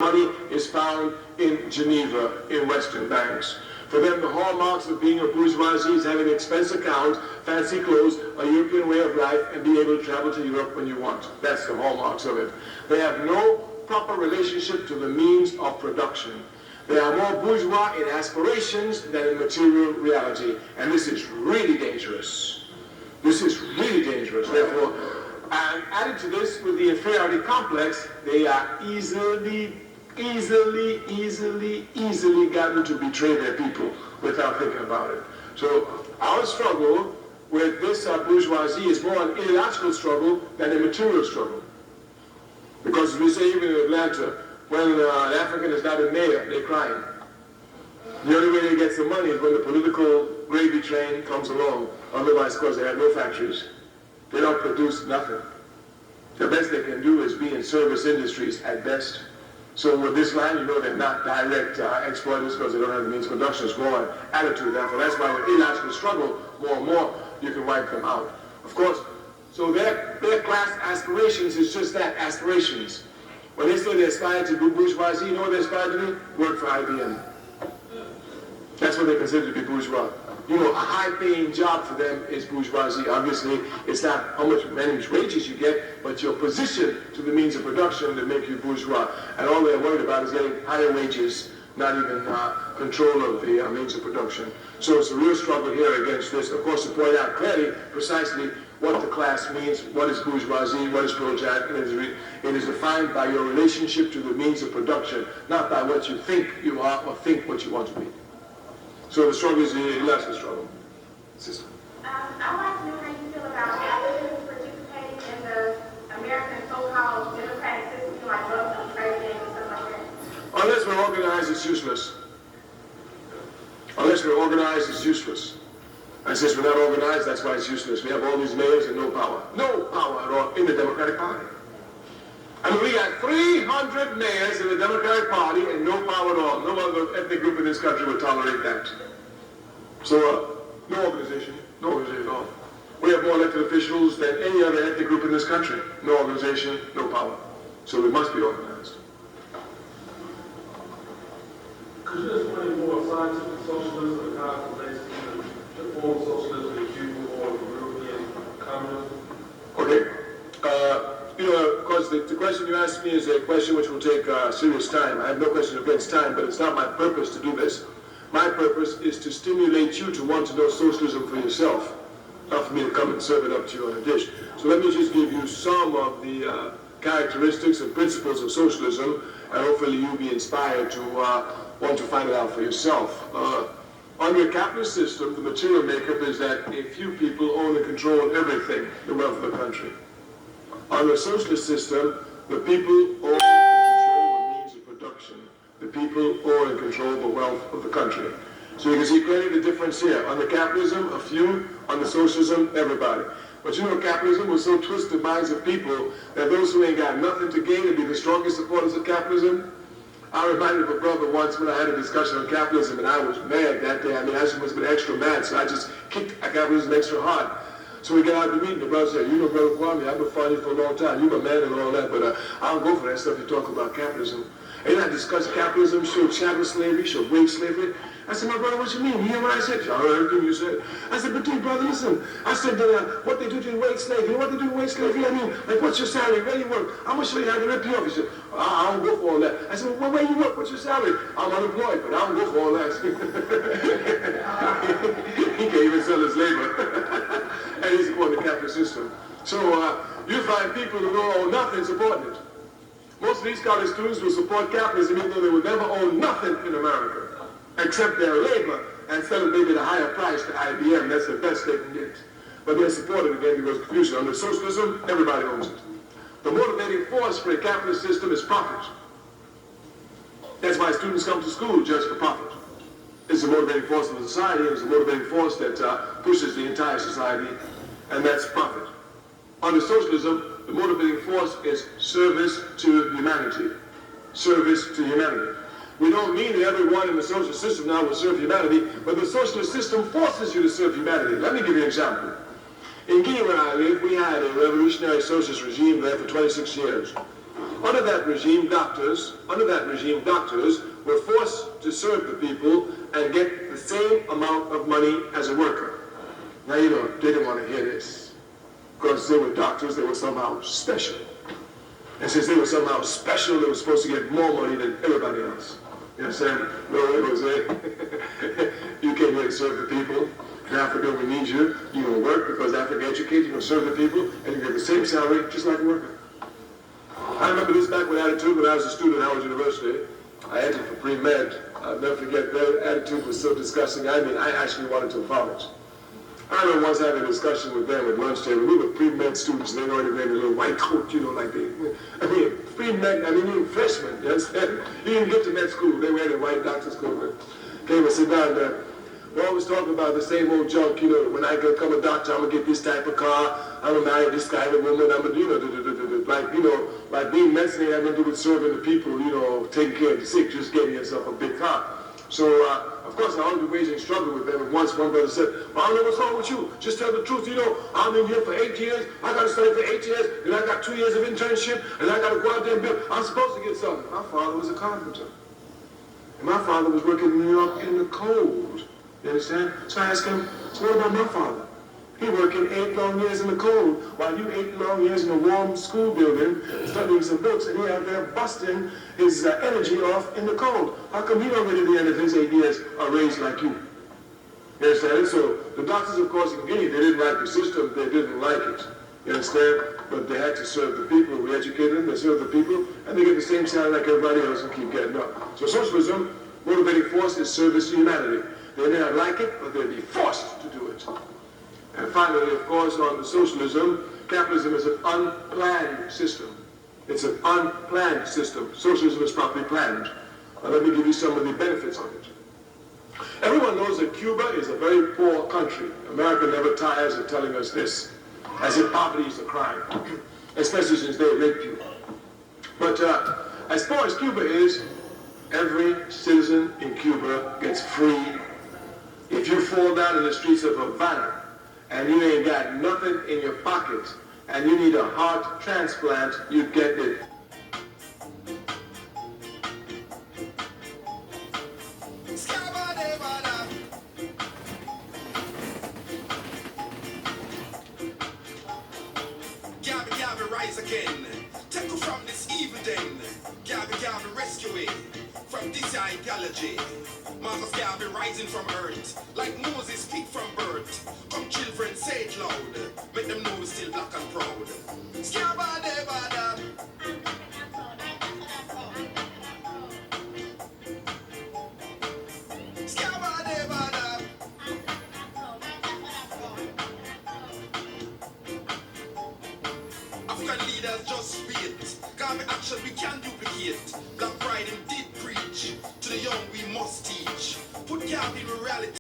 money is found in Geneva, in Western banks. For them, the hallmarks of being a bourgeoisie is having an expense account, fancy clothes, a European way of life, and being able to travel to Europe when you want. That's the hallmarks of it. They have no proper relationship to the means of production. They are more bourgeois in aspirations than in material reality. And this is really dangerous. This is really dangerous. Therefore, and added to this, with the inferiority complex, they are easily gotten to betray their people without thinking about it. So our struggle with this bourgeoisie is more an ideological struggle than a material struggle. Because as we say even in Atlanta, when an African is not a mayor, they're crying. The only way they get some money is when the political gravy train comes along. Otherwise, of course, they have no factories. They don't produce nothing. The best they can do is be in service industries at best. So with this line, you know they're not direct exploiters because they don't have the means of production. It's more an attitude. Therefore, that's why with illogical struggle, more and more, you can wipe them out. Of course, so their class aspirations is just that, aspirations. When they say they aspire to be bourgeoisie, you know what they aspire to do? Work for IBM. That's what they consider to be bourgeois. You know, a high-paying job for them is bourgeoisie. Obviously, it's not how much managed wages you get, but your position to the means of production that make you bourgeois. And all they're worried about is getting higher wages, not even control of the means of production. So it's a real struggle here against this. Of course, to point out clearly, precisely what the class means, what is bourgeoisie, what is proletariat. It is defined by your relationship to the means of production, not by what you think you are or think what you want to be. So the struggle is the illogical struggle. Sister. I would like to know how you feel about Africans participating in the American so-called democratic system, like voting for the president and stuff like that. Unless we're organized, it's useless. Unless we're organized, it's useless. And since we're not organized, that's why it's useless. We have all these mayors and no power. No power at all in the Democratic Party. I mean, we got 300 mayors in the Democratic Party and no power at all. No other ethnic group in this country would tolerate that. So, no organization at all. We have more elected officials than any other ethnic group in this country. No organization, no power. So we must be organized. Could you explain more scientific socialism and how it relates to the form of socialism in Cuba or European communism? Okay. Of course, the question you asked me is a question which will take serious time. I have no question against time, but it's not my purpose to do this. My purpose is to stimulate you to want to know socialism for yourself, not for me to come and serve it up to you on a dish. So let me just give you some of the characteristics and principles of socialism, and hopefully you'll be inspired to want to find it out for yourself. Under a capitalist system, the material makeup is that a few people own and control everything, the wealth of the country. Under a socialist system, the people own and control the means of production. The people own and control the wealth of the country. So you can see clearly the difference here. Under capitalism, a few. Under socialism, everybody. But you know, capitalism will so twist the minds of people that those who ain't got nothing to gain will be the strongest supporters of capitalism. I reminded of a brother once when I had a discussion on capitalism, and I was mad that day. I mean, I just must have been extra mad, so I just kicked capitalism extra hard. So we got out of the meeting, the brother said, you know, Brother Kwame, I've been following you for a long time. You're a man and all that, but I don't go for that stuff you talk about capitalism. And I discussed capitalism, show chattel slavery, show wage slavery. I said, my brother, what you mean? You hear what I said? I heard everything you said. I said, but dude, brother, listen. I said, what they do to the wage slavery, you know what they do to wage slavery? I mean, like, what's your salary? Where you work? I'm going to show you how to rip you off. He said, I don't go for all that. I said, well, where you work? What's your salary? I'm unemployed, but I don't go for all that. He can't even sell his labor. And he's supporting the capitalist system. So you find people who don't own nothing supporting it. Most of these college students will support capitalism even though they will never own nothing in America, except their labor, and sell it maybe at a higher price to IBM. That's the best they can get. But they're supported again because of confusion. Under socialism, everybody owns it. The motivating force for a capitalist system is profit. That's why students come to school, just for profit. It's the motivating force of the society, and it's the motivating force that pushes the entire society, and that's profit. Under socialism, the motivating force is service to humanity. Service to humanity. We don't mean that everyone in the social system now will serve humanity, but the socialist system forces you to serve humanity. Let me give you an example. In Guinea, where I live, we had a revolutionary socialist regime there for 26 years. Under that regime, doctors were forced to serve the people and get the same amount of money as a worker. Now, they didn't want to hear this, because they were doctors, they were somehow special. And since they were somehow special, they were supposed to get more money than everybody else. You understand? No, it was you came here to serve the people. In Africa, we need you. You're going to work because Africa educates, you're going to serve the people, and you get the same salary just like a worker. I remember this back with attitude when I was a student at Howard University. I entered for pre-med. I'll never forget, their attitude was so disgusting. I mean, I actually wanted to vomit. I remember once having a discussion with them at lunch table. We were pre-med students, and they were already wearing a little white coat, like they, pre-med, even freshmen, you understand? You didn't get to med school, they were in a white doctor's coat. Came and sit down there. We're always talking about the same old junk, when I become a doctor, I'm going to get this type of car, I'm going to marry this kind of woman, I'm going to, like being medicine having to do with serving the people, taking care of the sick, just getting yourself a big car. So, of course, I always waging a struggle with them, and once one brother said, well, I don't know what's wrong with you, just tell the truth, I'm in here for 8 years, I got to study for 8 years, and I got 2 years of internship, and I got to go out there and build, I'm supposed to get something. My father was a carpenter, and my father was working in New York in the cold. You understand? So I asked him, so what about my father? He working 8 long years in the cold, while you 8 long years in a warm school building, studying some books, and he out there busting his energy off in the cold. How come he don't get at the end of his 8 years a raise like you? You understand? So the doctors, of course, in Guinea, they didn't like the system, they didn't like it. You understand? But they had to serve the people. We educated them, they serve the people, and they get the same salary like everybody else and keep getting up. So socialism, motivating force is service to humanity. They may not like it, but they'll be forced to do it. And finally, of course, on the socialism, capitalism is an unplanned system. It's an unplanned system. Socialism is properly planned. Now, let me give you some of the benefits of it. Everyone knows that Cuba is a very poor country. America never tires of telling us this, as if poverty is a crime, especially since they raped you. But as poor as Cuba is, every citizen in Cuba gets free. If you fall down in the streets of Havana and you ain't got nothing in your pocket and you need a heart transplant, you get it. Gabby, Gabby, rise again. Take you from this evil den. Gabby, Gabby, rescue it from this ideology. Marcus Garvey rising from earth, like Moses speak from birth. Come children, say it loud, make them know we're still black and proud. Scabba-dabba-dab. Scabba-dabba-dab. African leaders just wait. Garvey action we can duplicate. Black pride him did preach. To the young we must teach. Put Garvey in reality.